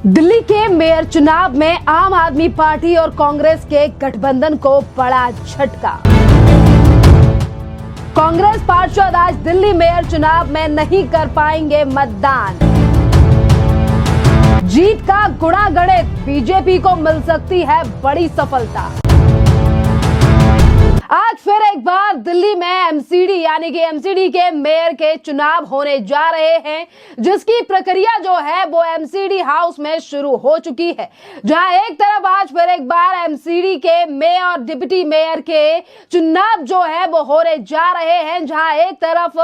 दिल्ली के मेयर चुनाव में आम आदमी पार्टी और कांग्रेस के गठबंधन को बड़ा झटका। कांग्रेस पार्षद आज दिल्ली मेयर चुनाव में नहीं कर पाएंगे मतदान। जीत का गुणा गणित, बीजेपी को मिल सकती है बड़ी सफलता। आज फिर एक बार दिल्ली में एमसीडी यानी कि एमसीडी के मेयर के चुनाव होने जा रहे हैं, जिसकी प्रक्रिया जो है वो एमसीडी हाउस में शुरू हो चुकी है। जहां एक तरफ आज फिर एक बार एमसीडी के मेयर और डिप्टी मेयर के चुनाव जो है वो होने जा रहे हैं, जहां एक तरफ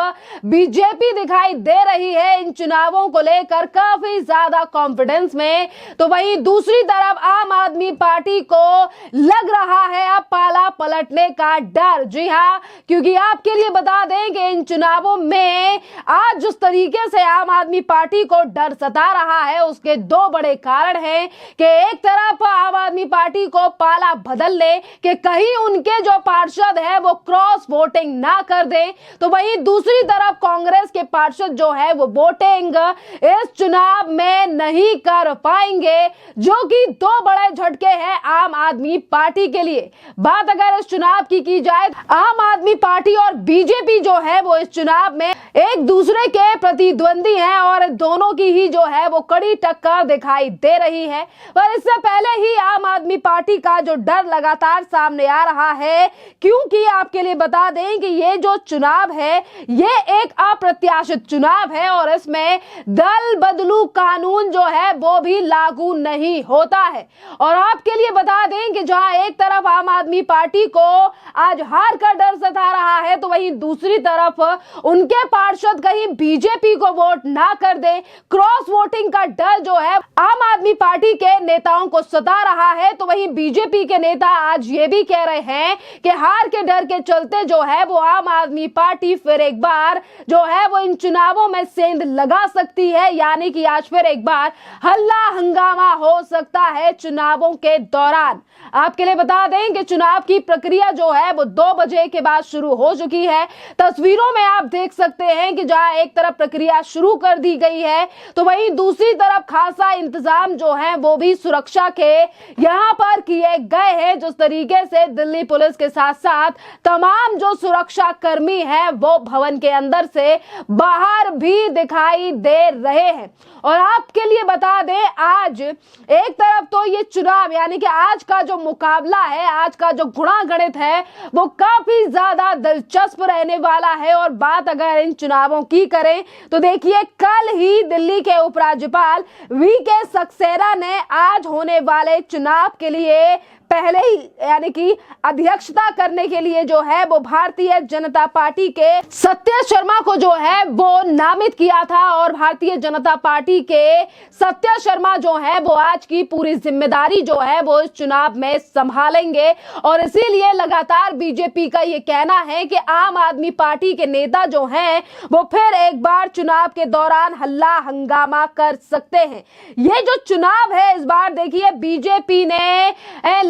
बीजेपी दिखाई दे रही है इन चुनावों को लेकर काफी ज्यादा कॉन्फिडेंस में, तो वहीं दूसरी तरफ आम आदमी पार्टी को लग रहा है अब पाला पलटने का डर। जी हाँ, क्योंकि आपके लिए बता दें कि इन चुनावों में आज जिस तरीके से आम आदमी पार्टी को डर सता रहा है उसके दो बड़े कारण हैं कि एक तरफ आम आदमी पार्टी को पाला बदल ले कि कहीं उनके जो पार्षद है वो क्रॉस वोटिंग ना कर दें, तो वहीं दूसरी तरफ कांग्रेस के पार्षद जो है वो वोटिंग इस चुनाव में नहीं कर पाएंगे, जो कि दो बड़े झटके हैं आम आदमी पार्टी के लिए। बात अगर इस चुनाव की जाए, आम आदमी पार्टी और बीजेपी जो है वो इस चुनाव में एक दूसरे के प्रतिद्वंदी हैं और दोनों की ही जो है वो कड़ी टक्कर दिखाई दे रही है। पर इससे पहले ही आम आदमी पार्टी का जो डर लगातार सामने आ रहा है, क्योंकि आपके लिए बता दें कि ये जो चुनाव है ये एक अप्रत्याशित चुनाव है और इसमें दल बदलू कानून जो है वो भी लागू नहीं होता है। और आपके लिए बता दें कि जहां एक तरफ आम आदमी पार्टी को आज हार का डर सता रहा है, तो वहीं दूसरी तरफ उनके पार्षद कहीं बीजेपी को वोट ना कर दे, क्रॉस वोटिंग का डर जो है आम आदमी पार्टी के नेताओं को सता रहा है। तो वहीं बीजेपी के नेता आज ये भी कह रहे हैं कि हार के डर के चलते जो है वो आम आदमी पार्टी फिर एक बार जो है वो इन चुनावों में सेंध लगा सकती है, यानी कि आज फिर एक बार हल्ला हंगामा हो सकता है चुनावों के दौरान। आपके लिए बता दें कि चुनाव की प्रक्रिया जो है वो 2 बजे के बाद शुरू हो चुकी है। तस्वीरों में आप देख सकते हैं कि जहां एक तरफ प्रक्रिया शुरू कर दी गई है, तो वहीं दूसरी तरफ खासा इंतजाम जो है वो भी सुरक्षा के यहां पर किए गए हैं। जिस तरीके से दिल्ली पुलिस के साथ साथ तमाम जो सुरक्षा कर्मी हैं वो भवन के अंदर से बाहर भी दिखाई दे रहे हैं। और आपके लिए बता दें, आज एक तरफ तो ये चुनाव यानी कि आज का जो मुकाबला है, आज का जो गुणा गणित है वो काफी ज्यादा दिलचस्प रहने वाला है। और बात अगर इन चुनावों की करें तो देखिए, कल ही दिल्ली के उपराज्यपाल वीके सक्सेना ने आज होने वाले चुनाव के लिए पहले ही यानी कि अध्यक्षता करने के लिए जो है वो भारतीय जनता पार्टी के सत्य शर्मा को जो है वो नामित किया था। और भारतीय जनता पार्टी के सत्य शर्मा जो है वो आज की पूरी जिम्मेदारी जो है वो इस चुनाव में संभालेंगे। और इसीलिए लगातार बीजेपी का ये कहना है कि आम आदमी पार्टी के नेता जो हैं वो फिर एक बार चुनाव के दौरान हल्ला हंगामा कर सकते हैं। ये जो चुनाव है इस बार देखिए, बीजेपी ने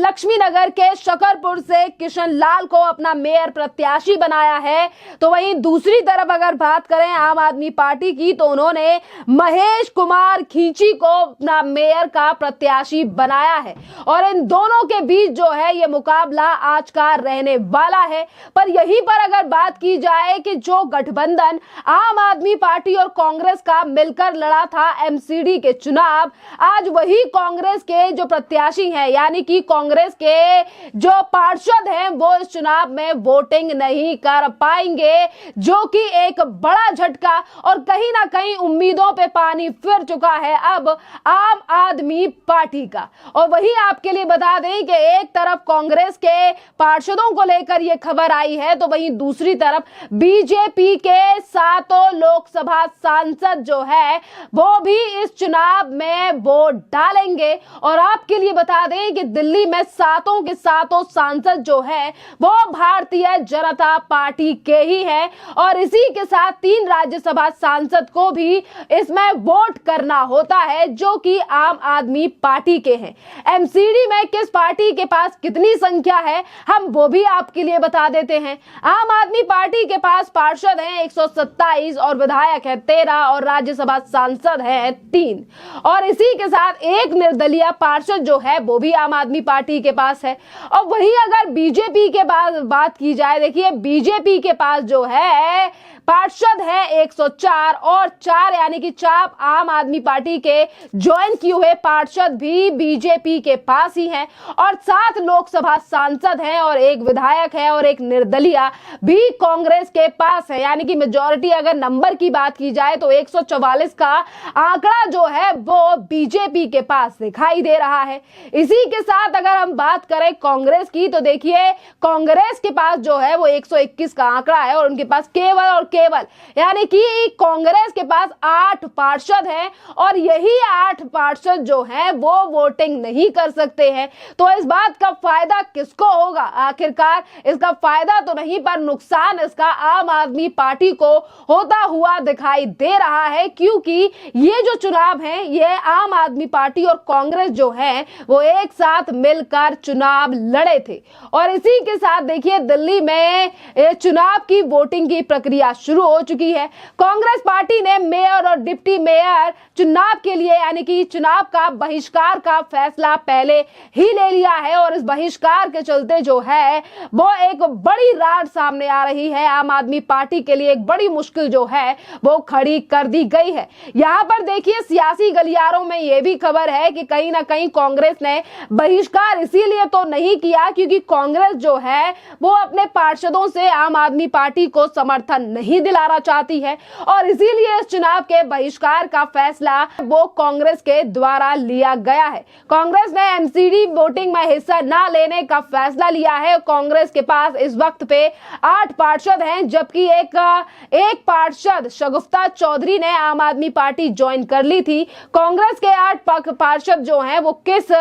लक्ष्मी नगर के शकरपुर से किशन लाल को अपना मेयर प्रत्याशी बनाया है, तो वहीं दूसरी तरफ अगर बात करें आम आदमी पार्टी की, तो उन्होंने महेश कुमार खींची को अपना मेयर का प्रत्याशी बनाया है। और इन दोनों के बीच जो है ये मुकाबला आज का रहने वाला है। पर यहीं पर अगर बात की जाए कि जो गठबंधन आम आदमी पार्टी और कांग्रेस का मिलकर लड़ा था एमसीडी के चुनाव, आज वही कांग्रेस के जो प्रत्याशी हैं यानी कि कांग्रेस के जो पार्षद हैं वो इस चुनाव में वोटिंग नहीं कर पाएंगे, जो कि एक बड़ा झटका और कहीं ना कहीं उम्मीदों पे पानी फिर चुका है अब आम आदमी पार्टी का। और वही आपके लिए बता दें कि एक तरफ कांग्रेस के पार्षदों को लेकर यह खबर आई है, तो वहीं दूसरी तरफ बीजेपी के 7 लोकसभा सांसद जो है वो भी इस चुनाव में वोट डालेंगे। और आपके लिए बता दें कि दिल्ली में सातों के सातों सांसद जो है वो भारतीय जनता पार्टी के ही है और इसी के साथ 3 राज्यसभा सांसद को भी इसमें वोट करना होता है जो कि आम आदमी पार्टी के हैं। एमसीडी में किस पार्टी के पास कितनी संख्या है हम वो भी आपके लिए बता देते हैं। आम आदमी पार्टी के पास पार्षद हैं 127 और विधायक है 13 और राज्यसभा सांसद है 3 और इसी के साथ एक निर्दलीय पार्षद जो है वो भी आम आदमी पार्टी के पास है। और वहीं अगर बीजेपी के बात की जाए, देखिए बीजेपी के पास जो है पार्षद है 104 और 4 यानी कि 4 आम आदमी पार्टी के ज्वाइन किए हुए पार्षद भी बीजेपी के पास ही हैं और 7 लोकसभा सांसद हैं और एक विधायक है और एक निर्दलीय भी कांग्रेस के पास है। यानी कि मेजॉरिटी अगर नंबर की बात की जाए तो 144 का आंकड़ा जो है वो बीजेपी के पास दिखाई दे रहा है। इसी के साथ अगर हम बात करें कांग्रेस की तो देखिए कांग्रेस के पास जो है वो 121 का आंकड़ा है और उनके पास केवल यानी कि कांग्रेस के पास 8 पार्षद हैं और यही 8 पार्षद जो हैं वो वोटिंग नहीं कर सकते हैं। तो इस बात का फायदा किसको होगा? आखिरकार इसका फायदा तो नहीं पर नुकसान इसका आम आदमी पार्टी को होता हुआ दिखाई दे रहा है क्योंकि ये जो चुनाव है ये आम आदमी पार्टी और कांग्रेस जो है वो एक साथ मिलकर चुनाव लड़े थे। और इसी के साथ देखिए दिल्ली में चुनाव की वोटिंग की प्रक्रिया शुरू हो चुकी है। कांग्रेस पार्टी ने मेयर और डिप्टी मेयर चुनाव के लिए यानी कि चुनाव का बहिष्कार का फैसला पहले ही ले लिया है और इस बहिष्कार के चलते जो है वो एक बड़ी रार सामने आ रही है। आम आदमी पार्टी के लिए एक बड़ी मुश्किल जो है वो खड़ी कर दी गई है। यहाँ पर देखिए सियासी गलियारों में ये भी खबर है कि कहीं ना कहीं कांग्रेस ने बहिष्कार इसीलिए तो नहीं किया क्योंकि कांग्रेस जो है वो अपने पार्षदों से आम आदमी पार्टी को समर्थन नहीं दिलाना चाहती है और इसीलिए इस चुनाव के बहिष्कार का फैसला वो कांग्रेस के द्वारा लिया गया है। कांग्रेस ने एमसीडी वोटिंग में हिस्सा न लेने का फैसला लिया है। कांग्रेस के पास इस वक्त पे 8 पार्षद हैं जबकि एक पार्षद शगुफ्ता चौधरी ने आम आदमी पार्टी ज्वाइन कर ली थी। कांग्रेस के 8 पार्षद जो हैं वो किस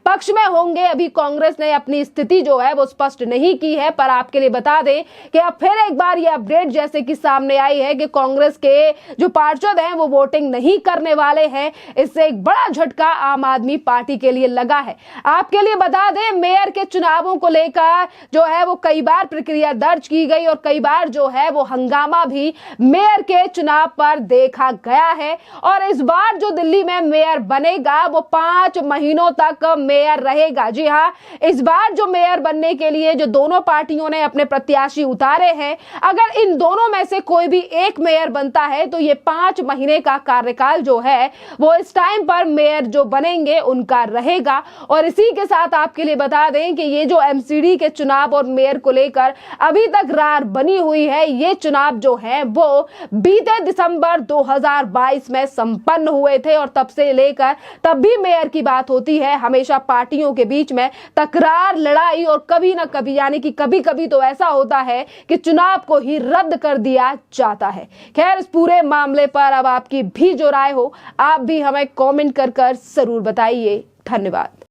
पक्ष में होंगे अभी कांग्रेस ने अपनी स्थिति जो है वो स्पष्ट नहीं की है पर आपके लिए बता दें कि अब फिर एक बार ये अपडेट जैसे कि सामने आई है कि कांग्रेस के जो पार्षद हैं वो वोटिंग नहीं करने वाले हैं। इससे एक बड़ा झटका आम आदमी पार्टी के लिए लगा है। आपके लिए बता दें मेयर के चुनावों को लेकर जो है वो कई बार प्रक्रिया दर्ज की गई और कई बार जो है वो हंगामा भी मेयर के चुनाव पर देखा गया है और इस बार जो दिल्ली में मेयर बनेगा वो 5 महीनों तक मेयर रहेगा। जी हाँ, इस बार जो मेयर बनने के लिए जो दोनों पार्टियों ने अपने प्रत्याशी उतारे हैं अगर इन दोनों में से कोई भी एक मेयर बनता है तो ये 5 महीने का कार्यकाल जो है वो इस टाइम पर मेयर जो बनेंगे उनका रहेगा। और इसी के साथ आपके लिए बता दें कि ये जो एमसीडी के चुनाव और मेयर को लेकर अभी तक रार बनी हुई है, ये चुनाव जो है वो बीते दिसंबर 2022 में संपन्न हुए थे और तब से लेकर तब भी मेयर की बात होती है हमेशा पार्टियों के बीच में तकरार लड़ाई और कभी ना कभी यानी कि कभी कभी तो ऐसा होता है कि चुनाव को ही रद्द कर दिया जाता है। खैर इस पूरे मामले पर अब आपकी भी जो राय हो आप भी हमें कमेंट कर जरूर बताइए। धन्यवाद।